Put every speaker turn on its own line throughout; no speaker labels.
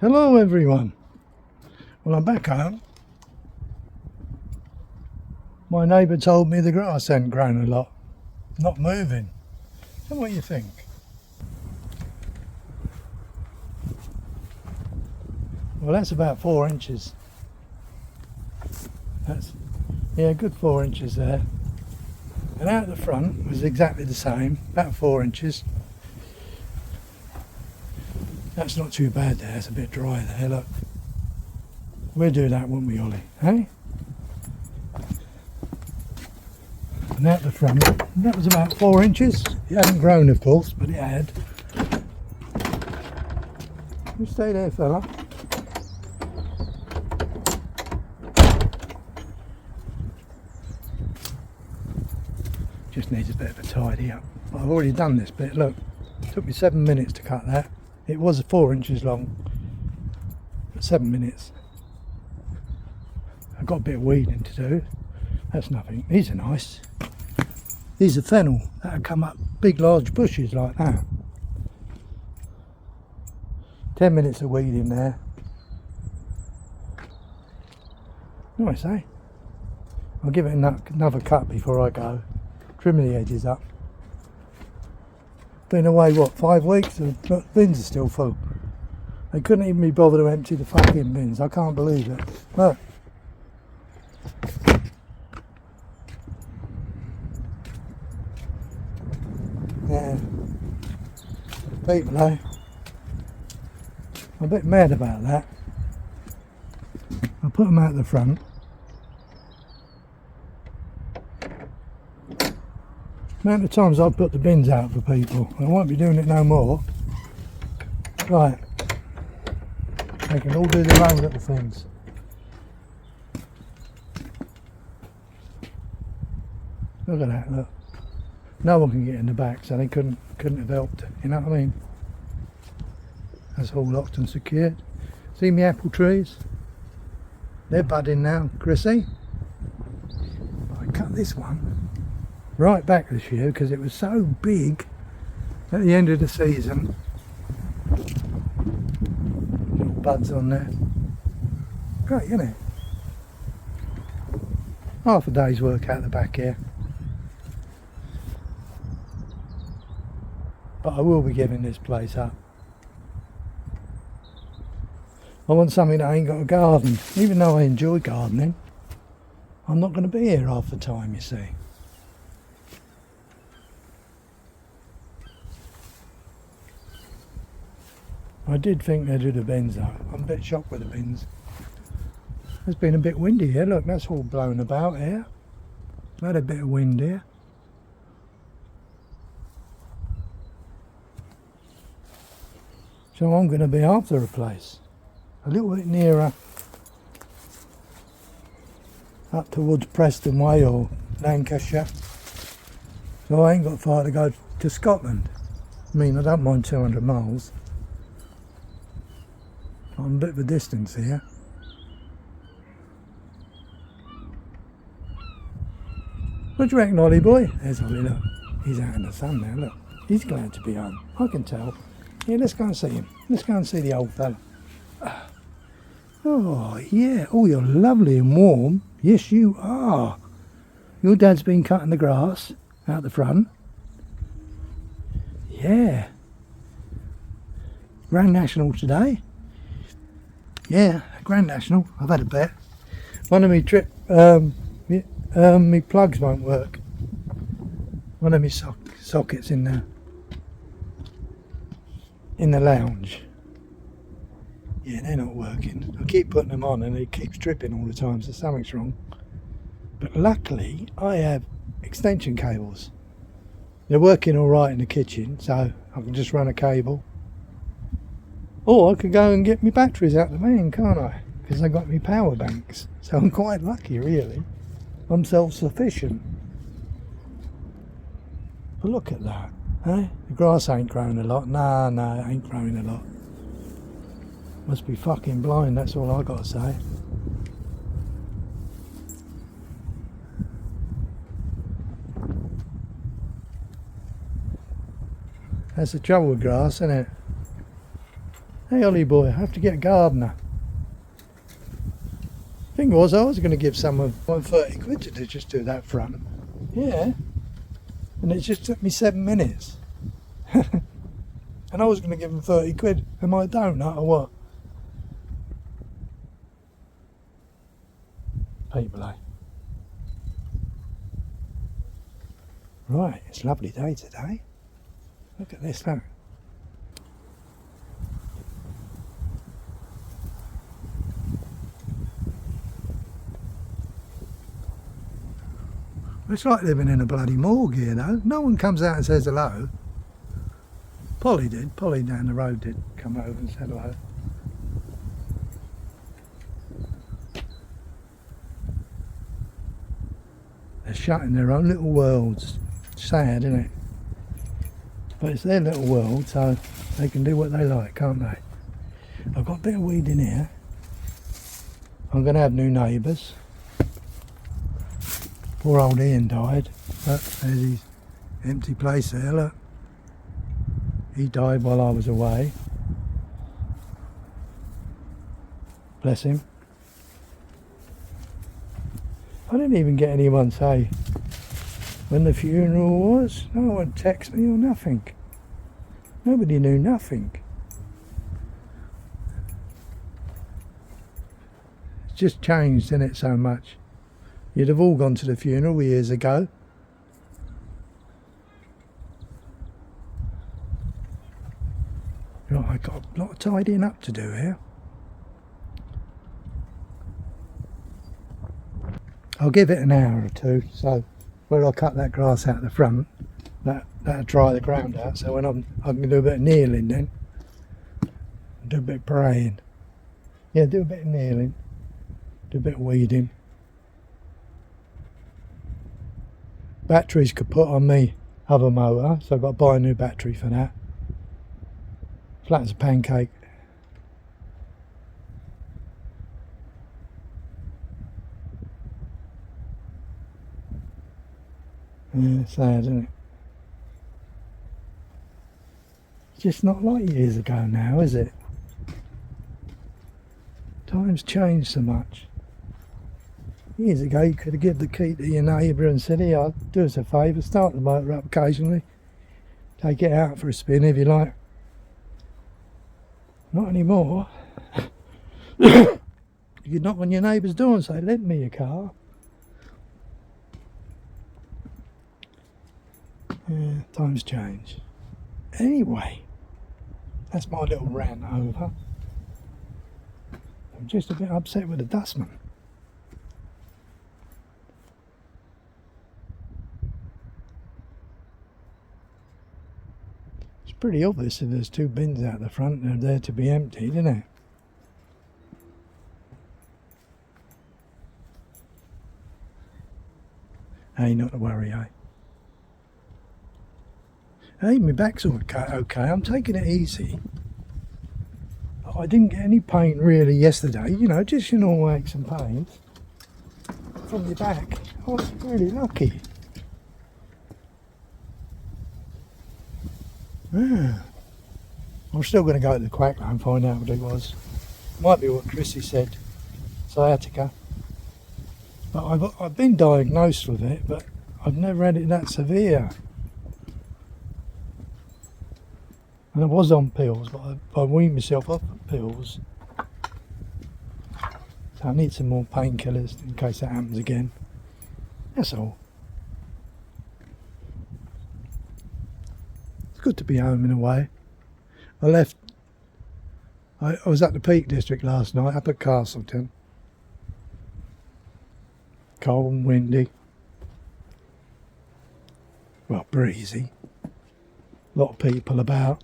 Hello everyone. Well, I'm back home. My neighbour told me the grass hadn't grown a lot. Not moving. So what do you think? Well, that's about 4 inches. That's, yeah, good 4 inches there. And out the front was exactly the same, about 4 inches. That's not too bad there, it's a bit dry there, look. We'll do that, won't we, Ollie? Hey? And out the front, that was about 4 inches. It hadn't grown, of course, but it had. You stay there, fella. Just needs a bit of a tidy up. I've already done this bit, look. It took me 7 minutes to cut that. It was 4 inches long, but 7 minutes. I've got a bit of weeding to do. That's nothing. These are nice. These are fennel. That'll come up big large bushes like that. 10 minutes of weeding there. Nice, eh? I'll give it another cut before I go. Trim the edges up. Been away, what, 5 weeks? The bins are still full. They couldn't even be bothered to empty the fucking bins. I can't believe it. Look. Yeah. People, eh? I'm a bit mad about that. I'll put them out the front. The amount of times I've put the bins out for people, I won't be doing it no more. Right, they can all do their own little things. Look at that, look. No one can get in the back, so they couldn't have helped, you know what I mean? That's all locked and secured. See me apple trees? They're budding now, Chrissy. I cut this one right back this year because it was so big at the end of the season. Little buds on there. Great, isn't it? Half a day's work out the back here. But I will be giving this place up. I want something that ain't got a garden. Even though I enjoy gardening, I'm not going to be here half the time, you see. I did think they'd do the bins though. I'm a bit shocked with the bins. It's been a bit windy here. Look, that's all blown about here. I've had a bit of wind here. So I'm going to be after a place. A little bit nearer up towards Preston Way or Lancashire. So I ain't got far to go to Scotland. I mean, I don't mind 200 miles. I'm a bit of a distance here. What do you reckon, Ollie boy? There's Ollie, look. He's out in the sun now, look. He's glad to be home. I can tell. Yeah, let's go and see him. Let's go and see the old fella. Oh, yeah. Oh, you're lovely and warm. Yes, you are. Your dad's been cutting the grass out the front. Yeah. Grand National today. Yeah, Grand National. I've had a bet. One of me me plugs won't work. One of me sockets in the lounge. Yeah, they're not working. I keep putting them on and it keeps tripping all the time, so something's wrong. But luckily, I have extension cables. They're working all right in the kitchen, so I can just run a cable. Or I could go and get my batteries out the van, can't I? Because I got my power banks. So I'm quite lucky, really. I'm self-sufficient. But look at that, eh? The grass ain't growing a lot. No, it ain't growing a lot. Must be fucking blind, that's all I got to say. That's the trouble with grass, isn't it? Hey Ollie boy, I have to get a gardener. Thing was, I was going to give someone 30 quid to just do that front. Yeah. And it just took me 7 minutes. And I was going to give them 30 quid. Am I a donut or what? People, eh? Right, it's a lovely day today. Look at this, look. It's like living in a bloody morgue here, though. No one comes out and says hello. Polly did. Polly down the road did come over and said hello. They're shut in their own little worlds. Sad, isn't it? But it's their little world, so they can do what they like, can't they? I've got a bit of weed in here. I'm going to have new neighbours. Poor old Ian died. Look, there's his empty place there, look. He died while I was away. Bless him. I didn't even get anyone say when the funeral was. No one texted me or nothing. Nobody knew nothing. It's just changed, isn't it, so much? You'd have all gone to the funeral years ago. Right, I've got a lot of tidying up to do here. I'll give it an hour or two, so where I cut that grass out the front, that'll dry the ground out, so when I can do a bit of kneeling then, do a bit of praying. Yeah, do a bit of kneeling, do a bit of weeding. Batteries could put on me other motor, so I've got to buy a new battery for that. Flat as a pancake. Yeah, sad, isn't it? It's just not like years ago now, is it? Times changed so much. Years ago you could have given the key to your neighbour and said, here, I'll do us a favour, start the motor up occasionally, take it out for a spin if you like. Not anymore. You knock on your neighbour's door and say, lend me your car. Yeah, times change. Anyway, that's my little rant over. I'm just a bit upset with the dustman. It's pretty obvious that there's two bins out the front, they're there to be emptied, isn't it? Hey, not to worry, eh? Hey, my back's okay, I'm taking it easy. I didn't get any pain really yesterday, you know, just your normal aches and pains from your back. I was really lucky. Yeah. I'm still going to go to the quack and find out what it was. Might be what Chrissy said, sciatica. But I've been diagnosed with it, but I've never had it that severe. And I was on pills, but I weaned myself off of pills. So I need some more painkillers in case that happens again. That's all. It's good to be home in a way. I was at the Peak District last night, up at Castleton. Cold and windy. Well, breezy. A lot of people about.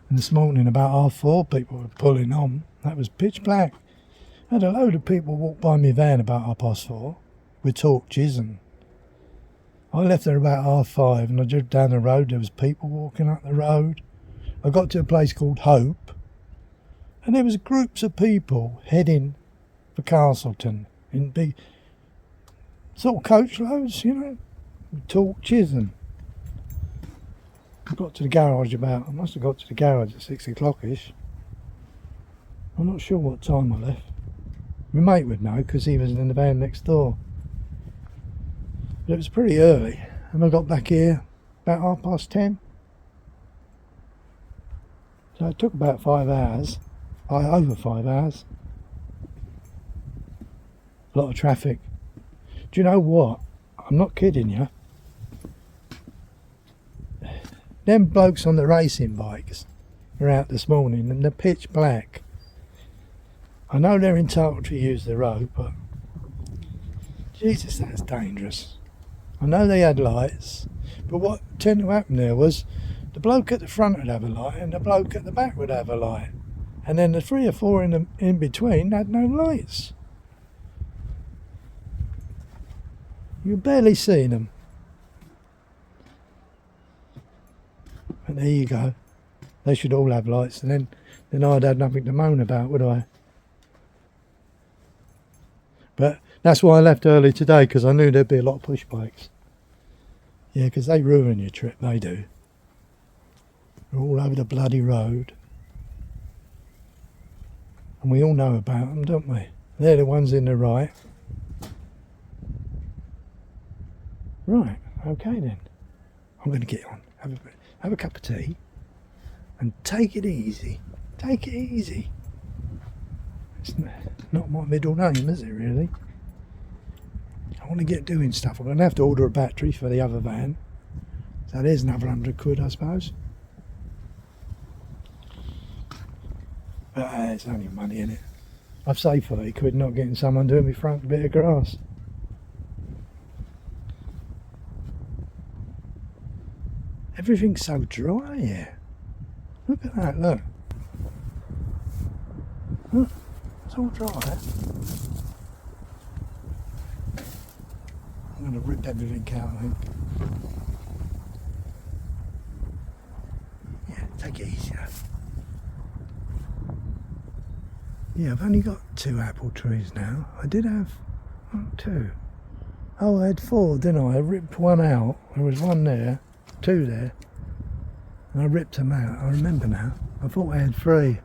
And this morning about 4:30 people were pulling on. That was pitch black. I had a load of people walk by my van about 4:30 with torches, and I left there about 5:30 and I drove down the road. There was people walking up the road. I got to a place called Hope and there was groups of people heading for Castleton in big sort of coach loads, you know, with torches. And I got to the garage I must have got to the garage at 6 o'clock-ish. I'm not sure what time I left. My mate would know because he was in the van next door. But it was pretty early, and I got back here about 10:30. So it took about 5 hours, over 5 hours. A lot of traffic. Do you know what? I'm not kidding you. Them blokes on the racing bikes are out this morning and they're pitch black. I know they're entitled to use the road, but Jesus, that's dangerous. I know they had lights, but what tended to happen there was the bloke at the front would have a light and the bloke at the back would have a light. And then the 3 or 4 in between had no lights. You're barely seeing them. But there you go. They should all have lights, and then I'd have nothing to moan about, would I? But that's why I left early today, because I knew there'd be a lot of push bikes. Yeah, because they ruin your trip, they do. They're all over the bloody road. And we all know about them, don't we? They're the ones in the right. Right, okay then. I'm going to get on, have a cup of tea, and take it easy. Take it easy. It's not my middle name, is it really? I want to get doing stuff. I'm going to have to order a battery for the other van. So there's another £100, I suppose. But it's only money, innit? I've saved £30 not getting someone doing me front bit of grass. Everything's so dry here. Look at that, look. Look, it's all dry. I'm going to rip everything out, I think. Yeah, take it easy though. Yeah, I've only got 2 apple trees now. I did have 2. Oh, I had 4, didn't I? I ripped one out. There was 1 there, 2 there. And I ripped them out. I remember now. I thought I had 3.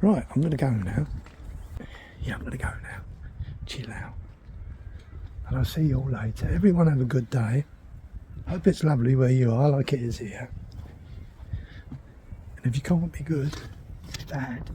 Right, I'm going to go now. Yeah, I'm going to go now. Chill out. And I'll see you all later. Everyone have a good day. Hope it's lovely where you are, like it is here. And if you can't be good, it's bad.